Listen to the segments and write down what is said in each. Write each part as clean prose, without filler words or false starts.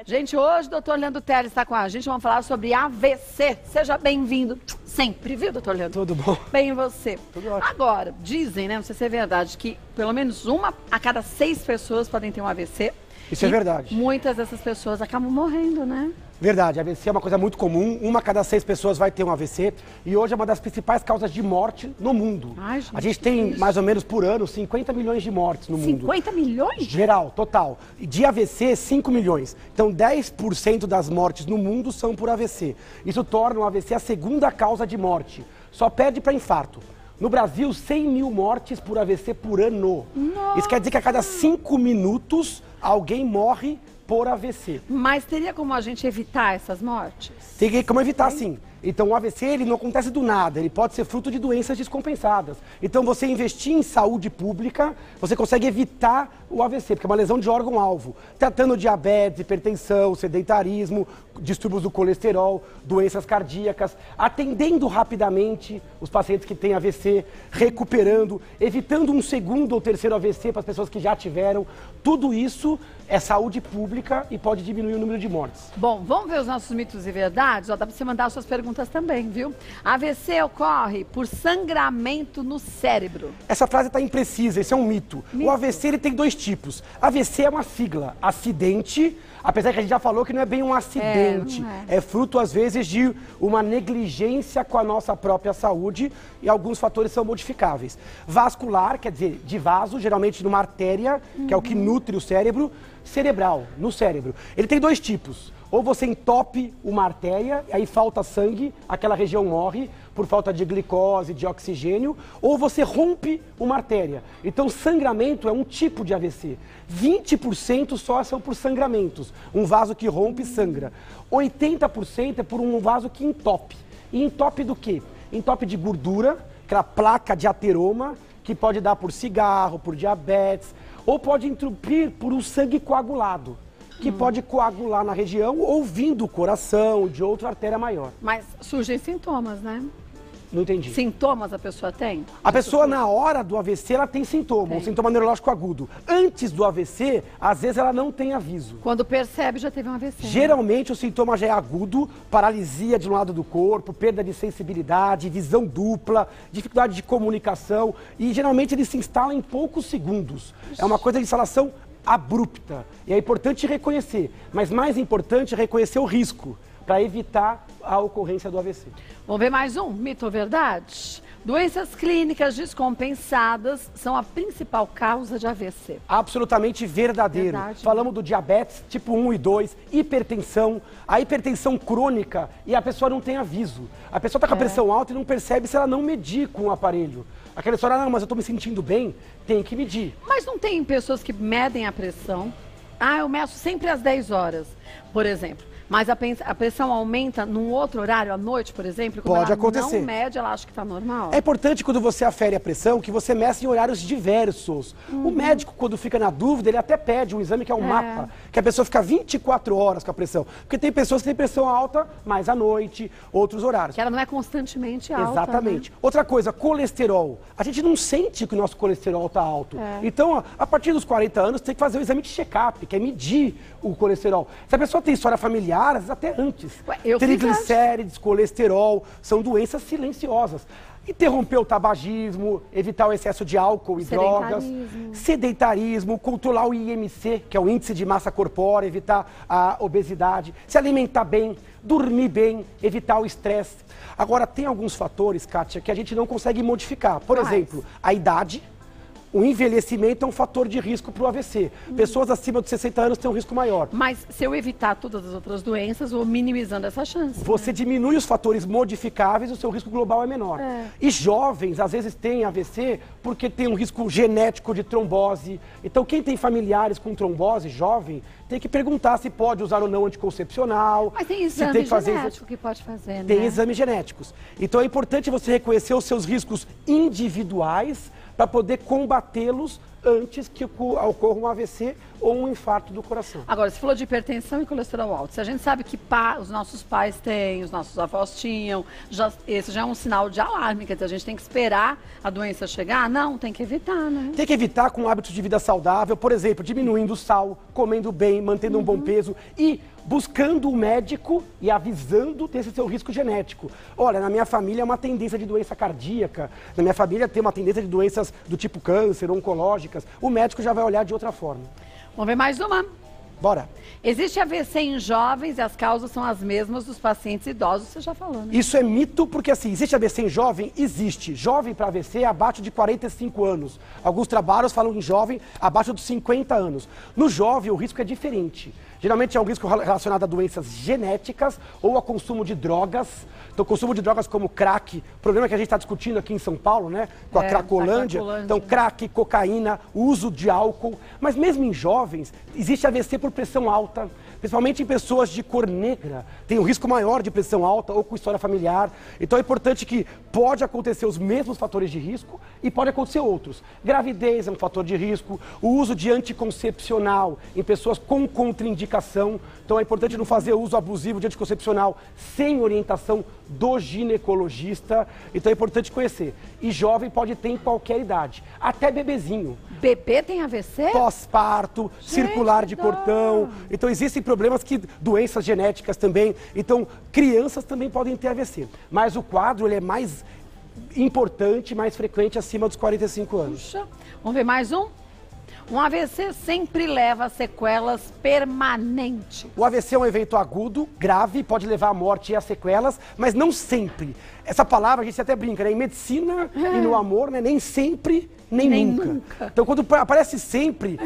Gente, hoje o doutor Leandro Teles está com a gente, vamos falar sobre AVC. Seja bem-vindo sempre, viu, doutor Leandro? Tudo bom? Bem, e você? Tudo ótimo. Agora, dizem, né, não sei se é verdade, que pelo menos uma a cada 6 pessoas podem ter um AVC. Isso é verdade. Muitas dessas pessoas acabam morrendo, né? Verdade, AVC é uma coisa muito comum, uma a cada 6 pessoas vai ter um AVC e hoje é uma das principais causas de morte no mundo. Ai, gente, a gente tem mais ou menos por ano 50 milhões de mortes no mundo. 50 milhões? Geral, total. E de AVC, 5 milhões. Então 10% das mortes no mundo são por AVC. Isso torna o AVC a segunda causa de morte. Só perde para infarto. No Brasil, 100 mil mortes por AVC por ano. Nossa. Isso quer dizer que a cada 5 minutos alguém morre por AVC. Mas teria como a gente evitar essas mortes? Tem como evitar, sim. Então, o AVC, ele não acontece do nada, ele pode ser fruto de doenças descompensadas. Então, você investir em saúde pública, você consegue evitar o AVC, porque é uma lesão de órgão-alvo. Tratando diabetes, hipertensão, sedentarismo, distúrbios do colesterol, doenças cardíacas, atendendo rapidamente os pacientes que têm AVC, recuperando, evitando um segundo ou terceiro AVC para as pessoas que já tiveram. Tudo isso é saúde pública e pode diminuir o número de mortes. Bom, vamos ver os nossos mitos e verdades? Ó, dá para você mandar suas perguntas também, viu? AVC ocorre por sangramento no cérebro. Essa frase está imprecisa, isso é um mito. O AVC ele tem 2 tipos. AVC é uma sigla, acidente, apesar que a gente já falou que não é bem um acidente. É fruto, às vezes, de uma negligência com a nossa própria saúde e alguns fatores são modificáveis. Vascular, quer dizer, de vaso, geralmente numa artéria, que é o que nutre o cérebro. Cerebral, no cérebro. Ele tem 2 tipos. Ou você entope uma artéria, aí falta sangue, aquela região morre por falta de glicose, de oxigênio, ou você rompe uma artéria. Então, sangramento é um tipo de AVC. 20% só são por sangramentos. Um vaso que rompe sangra. 80% é por um vaso que entope. E entope do quê? Entope de gordura, aquela placa de ateroma, que pode dar por cigarro, por diabetes, ou pode entupir por um sangue coagulado, que pode coagular na região ou vindo do coração, de outra artéria maior. Mas surgem sintomas, né? Não entendi. Sintomas a pessoa tem? A pessoa, na hora do AVC, ela tem sintoma, um sintoma neurológico agudo. Antes do AVC, às vezes ela não tem aviso. Quando percebe, já teve um AVC. Geralmente, o sintoma já é agudo, paralisia de um lado do corpo, perda de sensibilidade, visão dupla, dificuldade de comunicação. E, geralmente, ele se instala em poucos segundos. É uma coisa de instalação abrupta. E é importante reconhecer, mas mais importante é reconhecer o risco, para evitar a ocorrência do AVC. Vamos ver mais um, mito ou verdade? Doenças clínicas descompensadas são a principal causa de AVC. Absolutamente verdadeiro. Verdade, Falamos do diabetes tipo 1 e 2, hipertensão, a hipertensão crônica e a pessoa não tem aviso. A pessoa está com a pressão alta e não percebe se ela não medir com o aparelho. Aquela história, não, mas eu estou me sentindo bem, tem que medir. Mas não tem pessoas que medem a pressão? Ah, eu meço sempre às 10 horas, por exemplo. Mas a pressão aumenta num outro horário, à noite, por exemplo? Como Pode ela acontecer. não mede, ela acha que está normal? É importante, quando você afere a pressão, que você meça em horários diversos. O médico, quando fica na dúvida, ele até pede um exame que é um mapa, que a pessoa fica 24 horas com a pressão. Porque tem pessoas que têm pressão alta, mais à noite, outros horários. Que ela não é constantemente alta. Exatamente. Né? Outra coisa, colesterol. A gente não sente que o nosso colesterol está alto. Então, a partir dos 40 anos, tem que fazer o exame de check-up, que é medir o colesterol. Se a pessoa tem história familiar, às vezes até antes. Triglicérides, colesterol, são doenças silenciosas. Interromper o tabagismo, evitar o excesso de álcool e drogas, sedentarismo, controlar o IMC, que é o índice de massa corpórea, evitar a obesidade, se alimentar bem, dormir bem, evitar o estresse. Agora, tem alguns fatores, Kátia, que a gente não consegue modificar. Por exemplo, a idade. O envelhecimento é um fator de risco para o AVC. Pessoas acima de 60 anos têm um risco maior. Mas se eu evitar todas as outras doenças, vou minimizando essa chance. Você diminui os fatores modificáveis, o seu risco global é menor. E jovens, às vezes, têm AVC porque tem um risco genético de trombose. Então, quem tem familiares com trombose, jovem, tem que perguntar se pode usar ou não anticoncepcional. Mas tem exame genético que pode fazer, né? Tem exames genéticos. Então, é importante você reconhecer os seus riscos individuais para poder combatê-los antes que ocorra um AVC ou um infarto do coração. Agora, você falou de hipertensão e colesterol alto. Se a gente sabe que os nossos pais têm, os nossos avós tinham, esse já é um sinal de alarme, quer dizer, a gente tem que esperar a doença chegar? Não, tem que evitar, né? Tem que evitar com hábitos de vida saudável, por exemplo, diminuindo o sal, comendo bem, mantendo um bom peso e buscando o médico e avisando desse seu risco genético. Olha, na minha família é uma tendência de doença cardíaca, na minha família tem uma tendência de doenças do tipo câncer, oncológicas. O médico já vai olhar de outra forma. Vamos ver mais uma? Bora. Existe AVC em jovens e as causas são as mesmas dos pacientes idosos, você já falou, né? Isso é mito, porque assim, existe AVC em jovem? Existe. Jovem para AVC é abaixo de 45 anos. Alguns trabalhos falam em jovem abaixo dos 50 anos. No jovem, o risco é diferente. Geralmente é um risco relacionado a doenças genéticas ou a consumo de drogas. Então, consumo de drogas como crack, problema que a gente está discutindo aqui em São Paulo, né? Com a Cracolândia. Então, crack, cocaína, uso de álcool. Mas mesmo em jovens, existe AVC por pressão alta, principalmente em pessoas de cor negra. Tem um risco maior de pressão alta ou com história familiar. Então, é importante que pode acontecer os mesmos fatores de risco e pode acontecer outros. Gravidez é um fator de risco, o uso de anticoncepcional em pessoas com contraindicação. Então, é importante não fazer uso abusivo de anticoncepcional sem orientação do ginecologista. Então, é importante conhecer. E jovem pode ter em qualquer idade, até bebezinho. Bebê tem AVC? Pós-parto, circular de cordão. Então, existem problemas doenças genéticas também. Então, crianças também podem ter AVC. Mas o quadro ele é mais importante, mais frequente acima dos 45 anos. Puxa, vamos ver mais um? Um AVC sempre leva a sequelas permanentes. O AVC é um evento agudo, grave, pode levar à morte e a sequelas, mas não sempre. Essa palavra a gente até brinca, né? Em medicina e no amor, né? Nem sempre, nem nunca. Então, quando aparece sempre,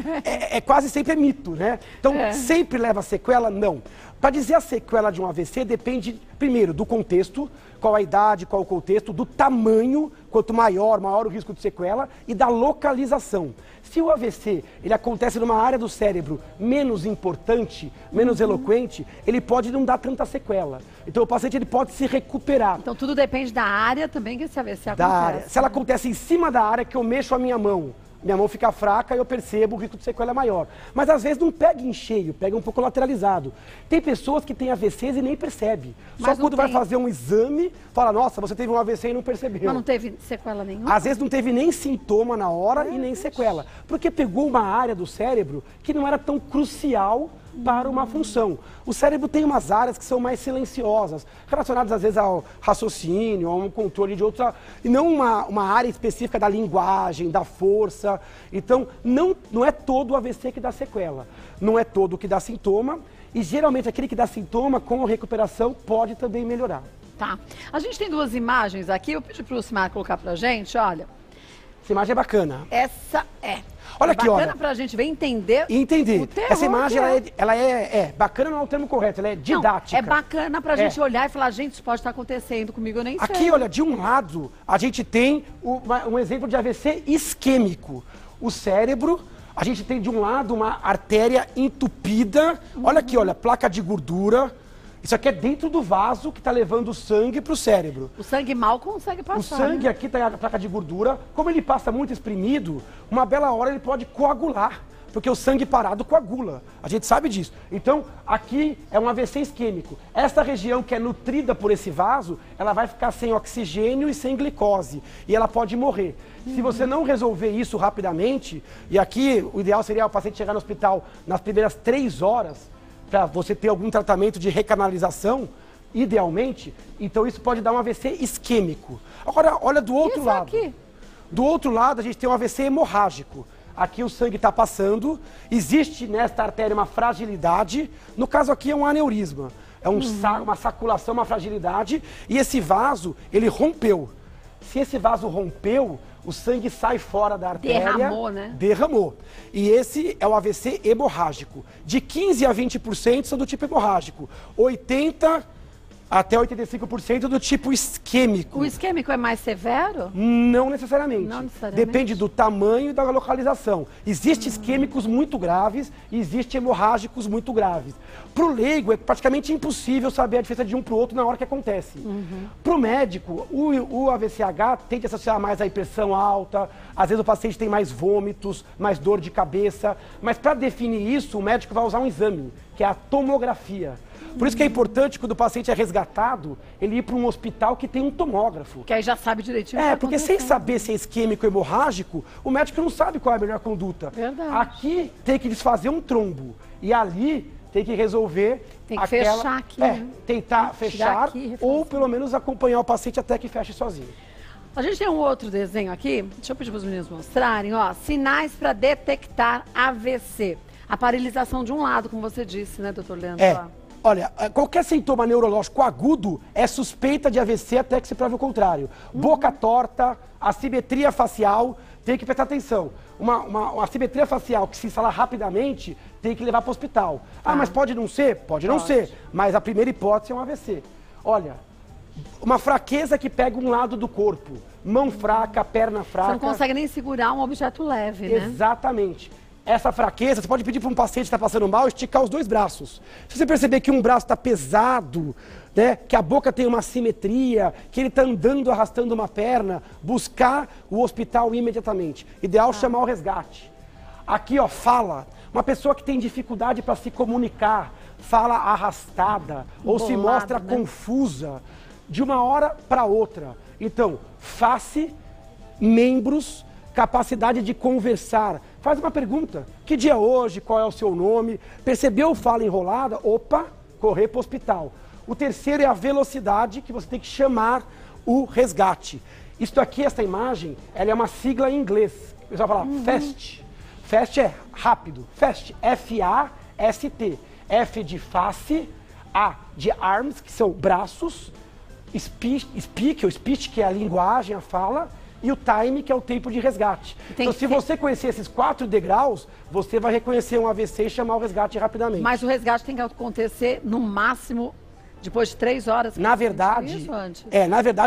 quase sempre é mito, né? Então, sempre leva a sequela? Não. Para dizer a sequela de um AVC, depende, primeiro, do contexto, qual a idade, qual o contexto, do tamanho, quanto maior o risco de sequela, e da localização. Se o AVC ele acontece numa área do cérebro menos importante, menos eloquente, ele pode não dar tanta sequela. Então o paciente ele pode se recuperar. Então tudo depende da área também que esse AVC acontece. Da área. Se ela acontece em cima da área que eu mexo a minha mão fica fraca e eu percebo o risco de sequela é maior. Mas às vezes não pega em cheio, pega um pouco lateralizado. Tem pessoas que têm AVCs e nem percebe. Só quando vai fazer um exame, fala, nossa, você teve um AVC e não percebeu. Mas não teve sequela nenhuma? Às vezes não teve nem sintoma na hora e nem sequela. Porque pegou uma área do cérebro que não era tão crucial para uma função. O cérebro tem umas áreas que são mais silenciosas, relacionadas às vezes ao raciocínio, a um controle de outra, e não uma área específica da linguagem, da força. Então, não é todo o AVC que dá sequela, não é todo o que dá sintoma, e geralmente aquele que dá sintoma, com a recuperação, pode também melhorar. Tá. A gente tem duas imagens aqui, eu pedi para o Lucimar colocar pra gente, olha. Essa imagem é bacana. Essa é. Olha aqui, olha. Bacana pra gente ver entender. Entender. O terror. Essa imagem, ela é bacana, não é o termo correto, ela é didática. Não, é bacana pra gente olhar e falar, gente, isso pode estar acontecendo comigo, eu nem sei. Aqui, olha, de um lado, a gente tem um exemplo de AVC isquêmico. O cérebro, a gente tem de um lado uma artéria entupida. Olha aqui, olha, placa de gordura. Isso aqui é dentro do vaso que está levando o sangue para o cérebro. O sangue mal consegue passar. O sangue, né? Aqui está a placa de gordura. Como ele passa muito exprimido, uma bela hora ele pode coagular, porque o sangue parado coagula. A gente sabe disso. Então, aqui é um AVC isquêmico. Essa região que é nutrida por esse vaso, ela vai ficar sem oxigênio e sem glicose. E ela pode morrer. Se você não resolver isso rapidamente, e aqui o ideal seria o paciente chegar no hospital nas primeiras 3 horas, para você ter algum tratamento de recanalização, idealmente, então isso pode dar um AVC isquêmico. Agora, olha do outro lado. Aqui? Do outro lado, a gente tem um AVC hemorrágico. Aqui o sangue está passando, existe nesta artéria uma fragilidade, no caso aqui é um aneurisma, é uma saculação, uma fragilidade, e esse vaso, ele rompeu. Se esse vaso rompeu, o sangue sai fora da artéria. Derramou, né? Derramou. E esse é o AVC hemorrágico. De 15% a 20% são do tipo hemorrágico. 80% até 85% do tipo isquêmico. O isquêmico é mais severo? Não necessariamente. Não necessariamente. Depende do tamanho e da localização. Existem isquêmicos muito graves e existem hemorrágicos muito graves. Para o leigo, é praticamente impossível saber a diferença de um para o outro na hora que acontece. Para o médico, o AVCH tende a associar mais a pressão alta, às vezes o paciente tem mais vômitos, mais dor de cabeça, mas para definir isso, o médico vai usar um exame, que é a tomografia. Por isso que é importante, quando o paciente é resgatado, ele ir para um hospital que tem um tomógrafo. Que aí já sabe direitinho o que tá Porque sem saber se é isquêmico ou hemorrágico, o médico não sabe qual é a melhor conduta. Verdade. Aqui tem que desfazer um trombo. E ali tem que resolver tem que fechar aqui. Tentar fechar aqui, ou pelo menos acompanhar o paciente até que feche sozinho. A gente tem um outro desenho aqui, deixa eu pedir para os meninos mostrarem, ó, sinais para detectar AVC. A paralisação de um lado, como você disse, né, doutor Leandro? Olha, qualquer sintoma neurológico agudo é suspeita de AVC até que se prove o contrário. Boca torta, assimetria facial, tem que prestar atenção. Uma assimetria facial que se instalar rapidamente, tem que levar para o hospital. Ah, mas pode não ser? Pode não ser. Mas a primeira hipótese é um AVC. Olha, uma fraqueza que pega um lado do corpo. Mão fraca, perna fraca. Você não consegue nem segurar um objeto leve, né? Exatamente. Essa fraqueza, você pode pedir para um paciente que está passando mal esticar os dois braços. Se você perceber que um braço está pesado, né, que a boca tem uma assimetria, que ele está andando, arrastando uma perna, buscar o hospital imediatamente. Ideal chamar o resgate. Aqui, ó, fala. Uma pessoa que tem dificuldade para se comunicar, fala arrastada, ou se mostra confusa, de uma hora para outra. Então, face, membros, capacidade de conversar. Faz uma pergunta. Que dia é hoje? Qual é o seu nome? Percebeu fala enrolada? Opa, correr para o hospital. O terceiro é a velocidade, que você tem que chamar o resgate. Isso aqui, essa imagem, ela é uma sigla em inglês. O pessoal fala fast. Fast é rápido. Fast, F-A-S-T. F de face, A de arms, que são braços, speech, que é a linguagem, a fala, e o time, que é o tempo de resgate. Então, se você conhecer esses 4 degraus, você vai reconhecer um AVC e chamar o resgate rapidamente. Mas o resgate tem que acontecer, no máximo, depois de 3 horas. Na verdade,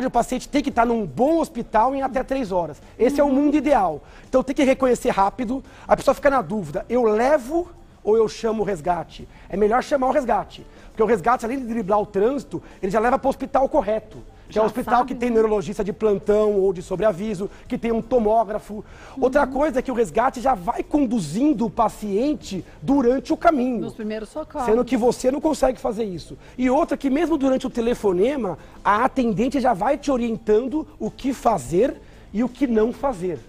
o paciente tem que estar num bom hospital em até 3 horas. Esse é o mundo ideal. Então, tem que reconhecer rápido. A pessoa fica na dúvida, eu levo ou eu chamo o resgate? É melhor chamar o resgate. Porque o resgate, além de driblar o trânsito, ele já leva para o hospital correto. Que é um hospital que tem neurologista de plantão ou de sobreaviso, que tem um tomógrafo. Outra coisa é que o resgate já vai conduzindo o paciente durante o caminho. Nos primeiros socorros. Sendo que você não consegue fazer isso. E outra que mesmo durante o telefonema, a atendente já vai te orientando o que fazer e o que não fazer.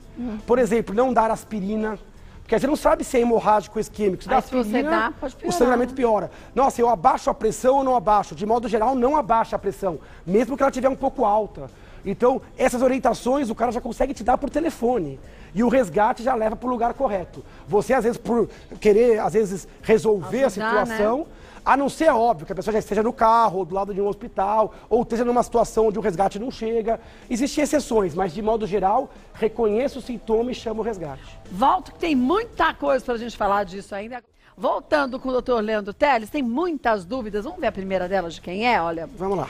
Por exemplo, não dar aspirina. Porque você não sabe se é hemorrágico ou isquêmico. Se dá aspirina, você dá, pode piorar. O sangramento piora. Nossa, eu abaixo a pressão ou não abaixo? De modo geral, não abaixa a pressão, mesmo que ela estiver um pouco alta. Então, essas orientações o cara já consegue te dar por telefone. E o resgate já leva para o lugar correto. Você, às vezes, por querer, resolver a situação, né? A não ser, óbvio, que a pessoa já esteja no carro, ou do lado de um hospital, ou esteja numa situação onde o resgate não chega. Existem exceções, mas, de modo geral, reconheça o sintoma e chama o resgate. Volto, que tem muita coisa para a gente falar disso ainda. Voltando com o doutor Leandro Teles, tem muitas dúvidas. Vamos ver a primeira delas de quem é? Olha. Vamos lá.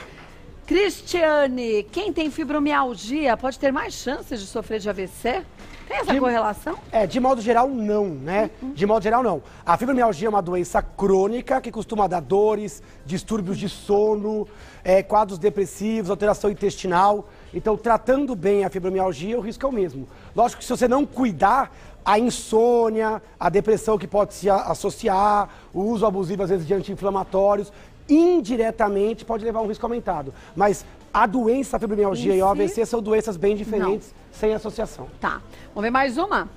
Cristiane, quem tem fibromialgia pode ter mais chances de sofrer de AVC? Tem essa correlação? De modo geral, não, né? De modo geral, não. A fibromialgia é uma doença crônica que costuma dar dores, distúrbios de sono, quadros depressivos, alteração intestinal. Então, tratando bem a fibromialgia, o risco é o mesmo. Lógico que se você não cuidar, a insônia, a depressão que pode se associar, o uso abusivo, às vezes, de anti-inflamatórios, indiretamente pode levar a um risco aumentado. Mas a doença, a fibromialgia e o AVC são doenças bem diferentes, sem associação. Tá. Vamos ver mais uma?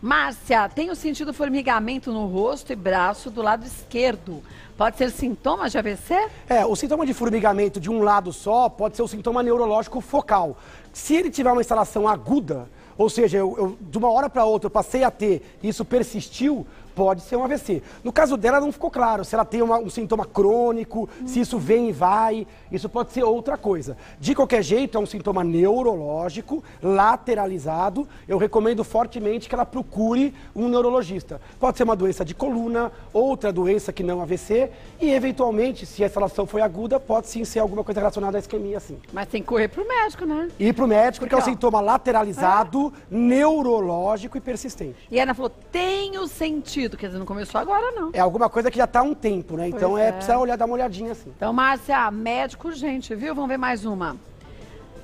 Márcia, tenho sentido formigamento no rosto e braço do lado esquerdo. Pode ser sintoma de AVC? O sintoma de formigamento de um lado só pode ser o sintoma neurológico focal. Se ele tiver uma instalação aguda, ou seja, de uma hora para outra eu passei a ter, e isso persistiu, pode ser um AVC. No caso dela não ficou claro se ela tem um sintoma crônico, se isso vem e vai, isso pode ser outra coisa. De qualquer jeito, é um sintoma neurológico, lateralizado, eu recomendo fortemente que ela procure um neurologista. Pode ser uma doença de coluna, outra doença que não AVC, e eventualmente, se essa relação foi aguda, pode sim ser alguma coisa relacionada à isquemia, sim. Mas tem que correr pro médico, né? Ir pro médico, porque é um sintoma lateralizado, neurológico e persistente. E a Ana falou, tem o sentido, quer dizer, não começou agora, não. É alguma coisa que já está há um tempo, né? Então precisa olhar, dar uma olhadinha assim. Então, Márcia, médico urgente, viu? Vamos ver mais uma.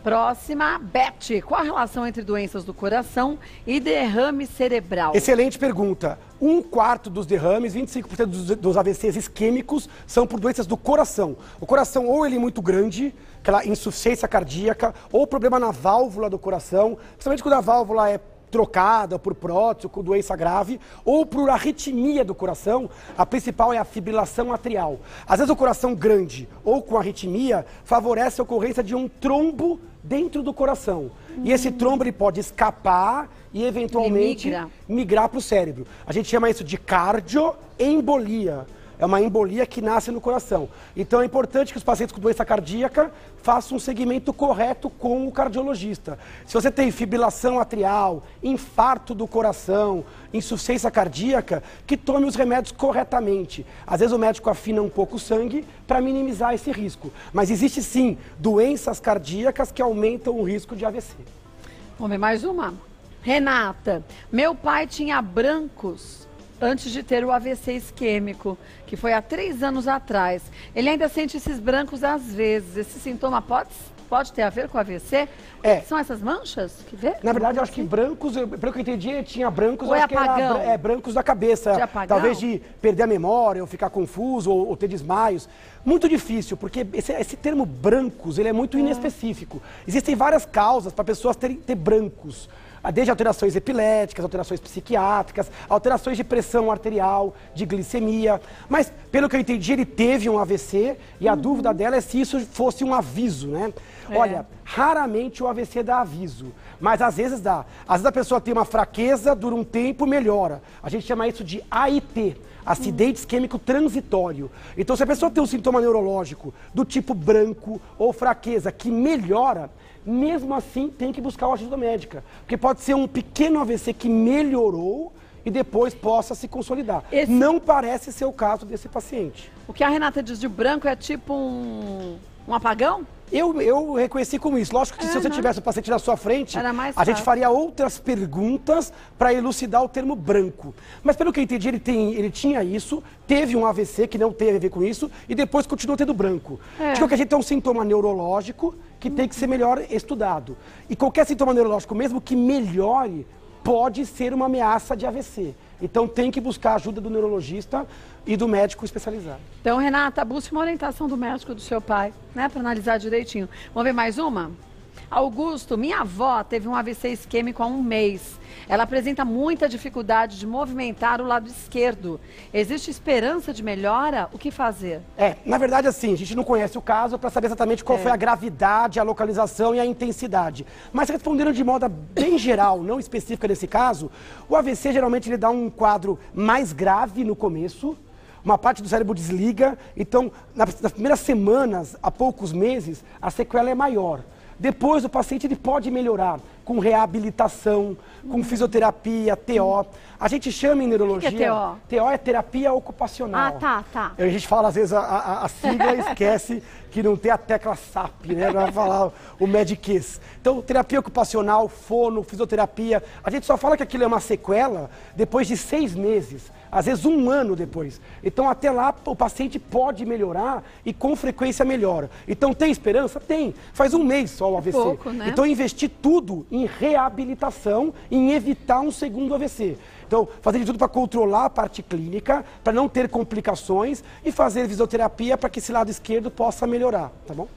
Próxima, Beth. Qual a relação entre doenças do coração e derrame cerebral? Excelente pergunta. 1/4 dos derrames, 25% dos AVCs isquêmicos são por doenças do coração. O coração ou ele é muito grande, aquela insuficiência cardíaca, ou problema na válvula do coração, principalmente quando a válvula é trocada por prótese, com doença grave, ou por arritmia do coração, a principal é a fibrilação atrial. Às vezes o coração grande ou com arritmia favorece a ocorrência de um trombo dentro do coração. E esse trombo ele pode escapar e eventualmente migrar para o cérebro. A gente chama isso de cardioembolia. É uma embolia que nasce no coração. Então é importante que os pacientes com doença cardíaca façam um segmento correto com o cardiologista. Se você tem fibrilação atrial, infarto do coração, insuficiência cardíaca, que tome os remédios corretamente. Às vezes o médico afina um pouco o sangue para minimizar esse risco. Mas existe sim doenças cardíacas que aumentam o risco de AVC. Vamos ver mais uma. Renata, meu pai tinha brancos antes de ter o AVC isquêmico, que foi há 3 anos atrás. Ele ainda sente esses brancos às vezes. Esse sintoma pode ter a ver com o AVC? O que são essas manchas? Que vê? Na verdade, eu acho que brancos, pelo que eu entendi, ele tinha brancos, ou eu acho que apagão? Era brancos da cabeça. De apagão? Talvez de perder a memória, ou ficar confuso, ou ter desmaios. Muito difícil, porque esse termo brancos, ele é muito inespecífico. Existem várias causas para pessoas ter brancos. Desde alterações epiléticas, alterações psiquiátricas, alterações de pressão arterial, de glicemia. Mas, pelo que eu entendi, ele teve um AVC e a dúvida dela é se isso fosse um aviso, né? Olha, raramente o AVC dá aviso, mas às vezes dá. Às vezes a pessoa tem uma fraqueza, dura um tempo, melhora. A gente chama isso de AIT, acidente isquêmico transitório. Então, se a pessoa tem um sintoma neurológico do tipo branco ou fraqueza que melhora, mesmo assim tem que buscar a ajuda médica. Porque pode ser um pequeno AVC que melhorou e depois possa se consolidar. Não parece ser o caso desse paciente. O que a Renata diz de branco é tipo um apagão? Eu reconheci como isso. Lógico que se você tivesse o paciente na sua frente, a gente faria outras perguntas para elucidar o termo branco. Mas pelo que eu entendi, ele tinha isso, teve um AVC que não teve a ver com isso e depois continuou tendo branco. De qualquer jeito é um sintoma neurológico que tem que ser melhor estudado. E qualquer sintoma neurológico, mesmo que melhore, pode ser uma ameaça de AVC. Então tem que buscar a ajuda do neurologista e do médico especializado. Então, Renata, busque uma orientação do médico do seu pai, né, para analisar direitinho. Vamos ver mais uma? Augusto, minha avó teve um AVC isquêmico há 1 mês. Ela apresenta muita dificuldade de movimentar o lado esquerdo. Existe esperança de melhora? O que fazer? Na verdade, assim, a gente não conhece o caso para saber exatamente qual foi a gravidade, a localização e a intensidade. Mas respondendo de modo bem geral, não específica nesse caso, o AVC geralmente ele dá um quadro mais grave no começo, uma parte do cérebro desliga, então nas primeiras semanas, a poucos meses, a sequela é maior. Depois o paciente ele pode melhorar com reabilitação, com fisioterapia, TO. A gente chama em neurologia... O que é TO? TO é terapia ocupacional. Tá. A gente fala às vezes a sigla e esquece que não tem a tecla SAP, né? Vai falar o Mediquês. Então, terapia ocupacional, fono, fisioterapia. A gente só fala que aquilo é uma sequela depois de 6 meses. Às vezes 1 ano depois. Então, até lá, o paciente pode melhorar e com frequência melhora. Então, tem esperança? Tem. Faz 1 mês só o AVC. Pouco, né? Então, investir tudo em reabilitação, em evitar um segundo AVC. Então, fazer de tudo para controlar a parte clínica, para não ter complicações e fazer fisioterapia para que esse lado esquerdo possa melhorar, tá bom?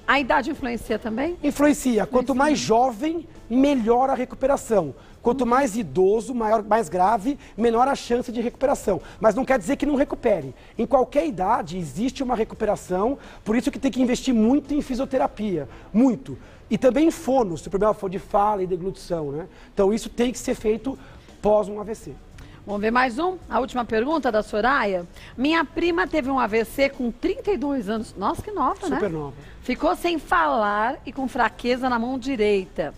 A idade influencia também? Influencia. Quanto mais jovem, melhor a recuperação. Quanto mais idoso, mais grave, menor a chance de recuperação. Mas não quer dizer que não recupere. Em qualquer idade existe uma recuperação, por isso que tem que investir muito em fisioterapia. Muito. E também em fono, se o problema for de fala e deglutição, né? Então isso tem que ser feito pós um AVC. Vamos ver mais um? A última pergunta da Soraya. Minha prima teve um AVC com 32 anos. Nossa, que nova, né? Super nova. Ficou sem falar e com fraqueza na mão direita.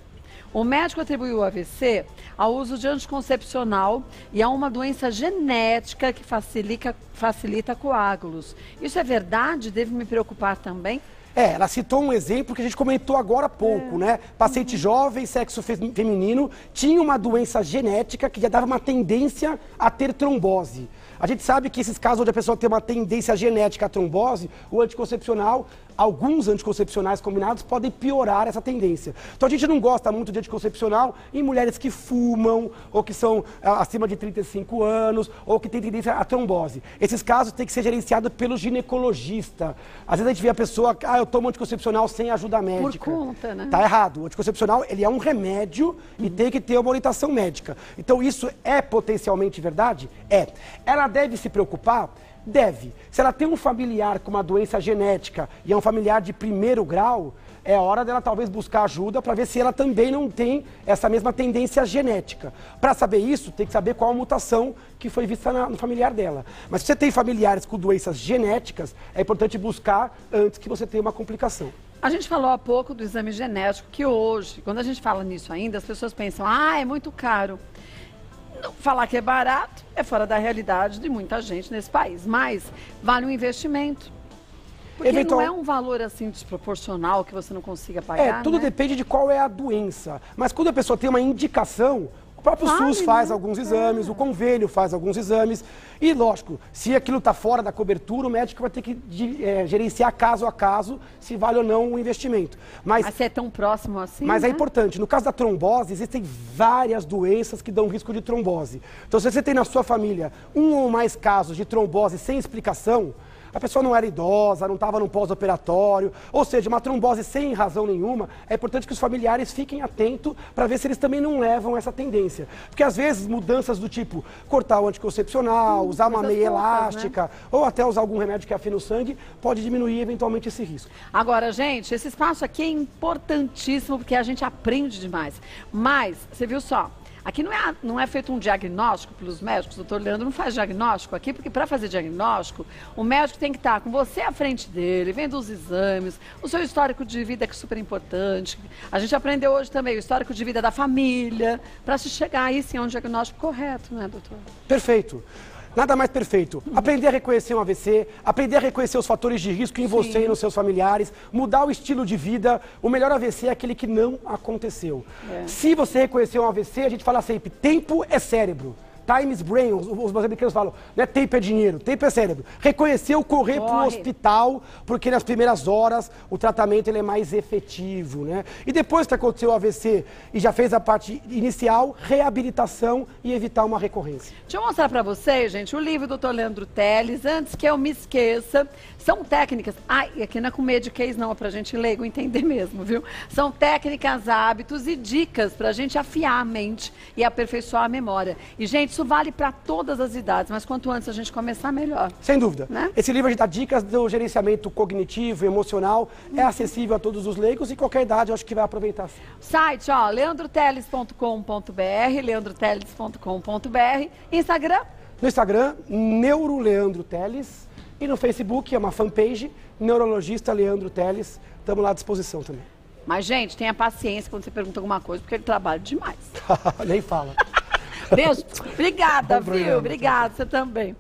O médico atribuiu o AVC ao uso de anticoncepcional e a uma doença genética que facilita coágulos. Isso é verdade? Devo me preocupar também? Ela citou um exemplo que a gente comentou agora há pouco, né? Paciente jovem, sexo feminino, tinha uma doença genética que já dava uma tendência a ter trombose. A gente sabe que esses casos onde a pessoa tem uma tendência genética à trombose, o anticoncepcional, alguns anticoncepcionais combinados podem piorar essa tendência. Então a gente não gosta muito de anticoncepcional em mulheres que fumam, ou que são acima de 35 anos, ou que têm tendência à trombose. Esses casos têm que ser gerenciados pelo ginecologista. Às vezes a gente vê a pessoa, eu tomo anticoncepcional sem ajuda médica. Por conta, né? Tá errado. O anticoncepcional, ele é um remédio e tem que ter uma orientação médica. Então isso é potencialmente verdade? É. Ela deve se preocupar? Deve. Se ela tem um familiar com uma doença genética e é um familiar de primeiro grau, é hora dela talvez buscar ajuda para ver se ela também não tem essa mesma tendência genética. Para saber isso, tem que saber qual a mutação que foi vista no familiar dela. Mas se você tem familiares com doenças genéticas, é importante buscar antes que você tenha uma complicação. A gente falou há pouco do exame genético, que hoje, quando a gente fala nisso ainda, as pessoas pensam, é muito caro. Falar que é barato é fora da realidade de muita gente nesse país, mas vale um investimento. Porque não é um valor assim desproporcional que você não consiga pagar, tudo depende de qual é a doença. Mas quando a pessoa tem uma indicação, o próprio SUS faz alguns exames, o convênio faz alguns exames. E, lógico, se aquilo está fora da cobertura, o médico vai ter que gerenciar caso a caso se vale ou não o investimento. Mas se é tão próximo assim, Mas é importante. No caso da trombose, existem várias doenças que dão risco de trombose. Então, se você tem na sua família um ou mais casos de trombose sem explicação, a pessoa não era idosa, não estava no pós-operatório, ou seja, uma trombose sem razão nenhuma, é importante que os familiares fiquem atentos para ver se eles também não levam essa tendência. Porque às vezes mudanças do tipo cortar o anticoncepcional, usar uma meia elástica, né? Ou até usar algum remédio que afina o sangue, pode diminuir eventualmente esse risco. Agora, gente, esse espaço aqui é importantíssimo porque a gente aprende demais. Mas, você viu só, aqui não é feito um diagnóstico pelos médicos, o doutor Leandro não faz diagnóstico aqui, porque para fazer diagnóstico, o médico tem que estar com você à frente dele, vendo os exames, o seu histórico de vida, que é super importante. A gente aprendeu hoje também o histórico de vida da família, para se chegar aí sim a um diagnóstico correto, né, doutor? Perfeito. Nada mais perfeito. Aprender a reconhecer um AVC, aprender a reconhecer os fatores de risco em você e nos seus familiares, mudar o estilo de vida. O melhor AVC é aquele que não aconteceu. Se você reconhecer um AVC, a gente fala sempre, tempo é cérebro. Time is brain, os americanos falam, não é tempo é dinheiro, tempo é cérebro. Reconheceu, correr para o hospital, porque nas primeiras horas o tratamento ele é mais efetivo, né? E depois que aconteceu o AVC e já fez a parte inicial, reabilitação e evitar uma recorrência. Deixa eu mostrar para vocês, gente, o livro do Dr. Leandro Teles, antes que eu me esqueça. São técnicas, e aqui não é com mediquês não, é pra gente leigo entender mesmo, viu? São técnicas, hábitos e dicas pra gente afiar a mente e aperfeiçoar a memória. E, gente, isso vale para todas as idades, mas quanto antes a gente começar, melhor. Sem dúvida. Né? Esse livro a gente dá dicas do gerenciamento cognitivo e emocional, é acessível a todos os leigos e qualquer idade eu acho que vai aproveitar. Site, leandroteles.com.br, leandroteles.com.br, Instagram? No Instagram, NeuroLeandroTeles, e no Facebook é uma fanpage, Neurologista Leandro Teles, estamos lá à disposição também. Mas, gente, tenha paciência quando você pergunta alguma coisa, porque ele trabalha demais. Nem fala. Beijo. Obrigada, viu? Obrigada, você também.